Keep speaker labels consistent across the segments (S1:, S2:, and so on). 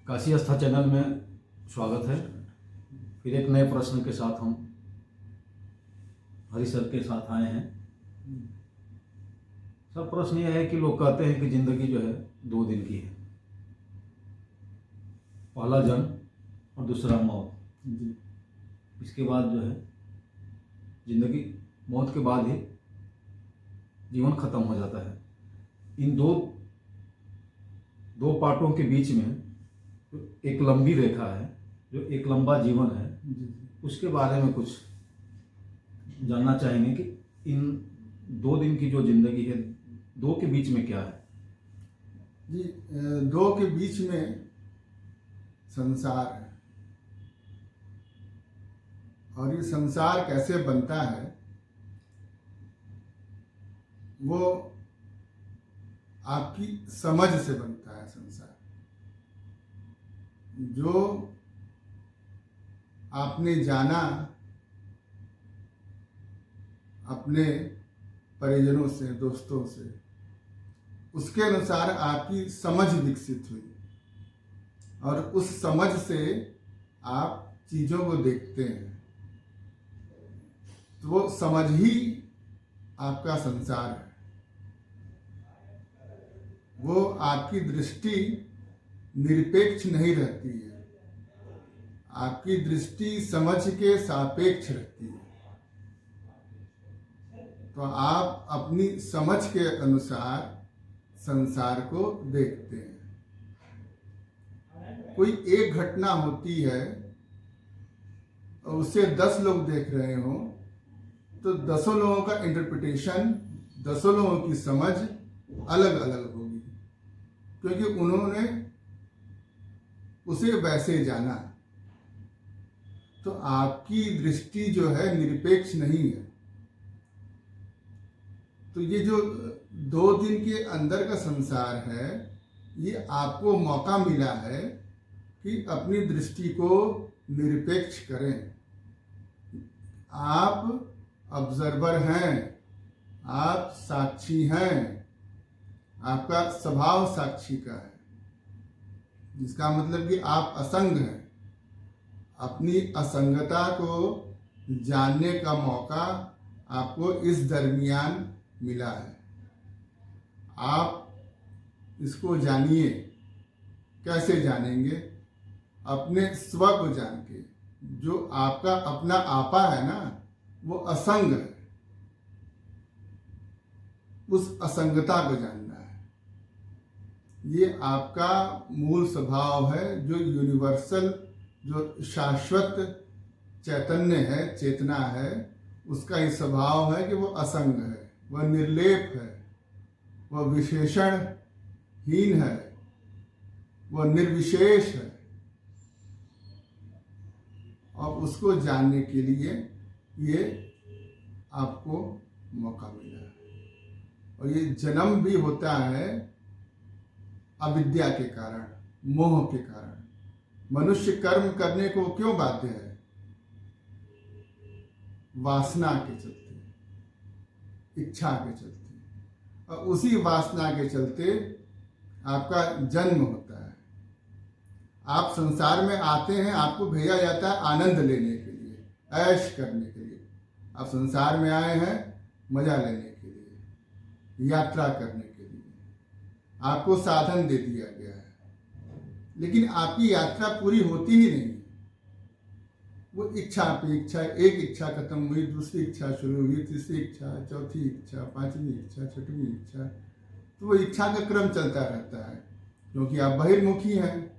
S1: काशी आस्था channel में स्वागत है। फिर एक नए प्रश्न के साथ हम हरि सर के साथ आए हैं। सर, प्रश्न यह है कि लोग कहते हैं कि जिंदगी जो है 2 दिन की है, पहला जन्म और दूसरा मौत। इसके बाद जो है जिंदगी, मौत के बाद ही जीवन खत्म हो जाता है। इन दो पार्टों के बीच में एक लंबी रेखा है, जो एक लंबा जीवन है, उसके बारे में कुछ जानना चाहेंगे कि इन 2 दिन की जो जिंदगी है, 2 के बीच में क्या है?
S2: जी, 2 के बीच में संसार है। और ये संसार कैसे बनता है वो आपकी समझ से बनता है। संसार जो आपने जाना अपने परिजनों से, दोस्तों से, उसके अनुसार आपकी समझ विकसित हुई और उस समझ से आप चीज़ों को देखते हैं। तो वो समझ ही आपका संसार है। वो आपकी दृष्टि निरपेक्ष नहीं रहती है, आपकी दृष्टि समझ के सापेक्ष रहती है। तो आप अपनी समझ के अनुसार संसार को देखते हैं। कोई एक घटना होती है और उसे 10 लोग देख रहे हो, तो 10 लोगों का इंटरप्रिटेशन, 10 लोगों की समझ अलग अलग होगी, क्योंकि उन्होंने उसे वैसे जाना। तो आपकी दृष्टि जो है निरपेक्ष नहीं है। तो ये जो 2 दिन के अंदर का संसार है, ये आपको मौका मिला है कि अपनी दृष्टि को निरपेक्ष करें। आप ऑब्जर्वर हैं, आप साक्षी हैं, आपका स्वभाव साक्षी का है, जिसका मतलब कि आप असंग हैं। अपनी असंगता को जानने का मौका आपको इस दरमियान मिला है। आप इसको जानिए। कैसे जानेंगे? अपने स्व को जान के। जो आपका अपना आपा है ना, वो असंग है। उस असंगता को जानना है। ये आपका मूल स्वभाव है, जो यूनिवर्सल, जो शाश्वत चैतन्य है, चेतना है, उसका ही स्वभाव है कि वो असंग है, वह निर्लेप है, वह विशेषणहीन है, वह निर्विशेष है। और उसको जानने के लिए ये आपको मौका मिला है। और ये जन्म भी होता है अविद्या के कारण, मोह के कारण। मनुष्य कर्म करने को क्यों बाध्य है? वासना के चलते, इच्छा के चलते। और उसी वासना के चलते आपका जन्म होता है। आप संसार में आते हैं, आपको भेजा जाता है आनंद लेने के लिए, ऐश करने के लिए। आप संसार में आए हैं मजा लेने के लिए, यात्रा करने के लिए। आपको साधन दे दिया गया है, लेकिन आपकी यात्रा पूरी होती ही नहीं। वो इच्छा पे इच्छा, एक इच्छा खत्म हुई, दूसरी इच्छा शुरू हुई, तीसरी इच्छा, चौथी इच्छा, 5वीं इच्छा, 6वीं इच्छा। तो वो इच्छा का क्रम चलता रहता है। क्योंकि आप बहिर्मुखी हैं,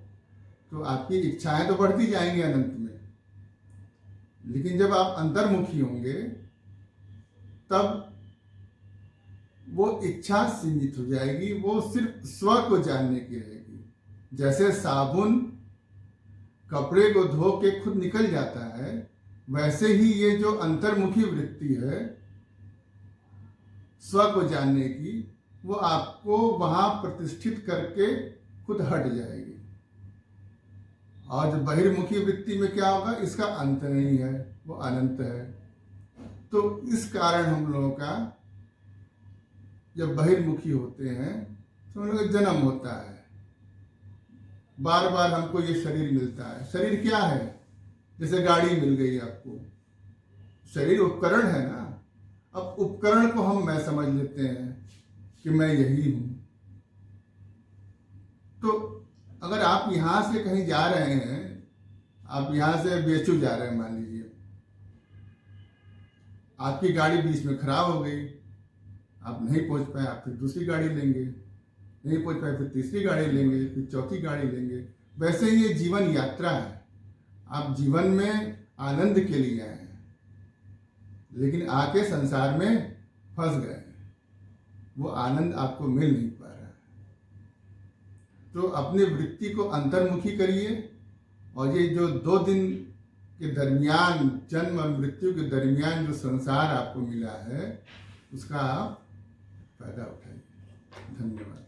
S2: तो आपकी इच्छाएं तो बढ़ती जाएंगी अनंत में। लेकिन जब आप अंतर्मुखी होंगे, तब वो इच्छा सीमित हो जाएगी। वो सिर्फ स्व को जानने की रहेगी। जैसे साबुन कपड़े को धो के खुद निकल जाता है, वैसे ही ये जो अंतर्मुखी वृत्ति है स्व को जानने की, वो आपको वहां प्रतिष्ठित करके खुद हट जाएगी। और जो बहिर्मुखी वृत्ति में क्या होगा, इसका अंत नहीं है, वो अनंत है। तो इस कारण हम लोगों का जब बहिर्मुखी होते हैं तो हम लोग का जन्म होता है। बार बार हमको ये शरीर मिलता है। शरीर क्या है? जैसे गाड़ी मिल गई आपको, शरीर उपकरण है ना। अब उपकरण को हम मैं समझ लेते हैं कि मैं यही हूं। तो अगर आप यहां से कहीं जा रहे हैं, आप यहां से बेचू जा रहे हैं, मान लीजिए आपकी गाड़ी बीच में खराब हो गई, आप नहीं पहुंच पाए, आप फिर दूसरी गाड़ी लेंगे, नहीं पहुंच पाए फिर तीसरी गाड़ी लेंगे, फिर चौथी गाड़ी लेंगे। वैसे ही ये जीवन यात्रा है। आप जीवन में आनंद के लिए आए हैं, लेकिन आके संसार में फंस गए हैं, वो आनंद आपको मिल नहीं पा रहा है। तो अपनी वृत्ति को अंतर्मुखी करिए, और ये जो 2 दिन के दरमियान, जन्म और मृत्यु के दरमियान जो संसार आपको मिला है, उसका आप फायदा उठाइए। धन्यवाद।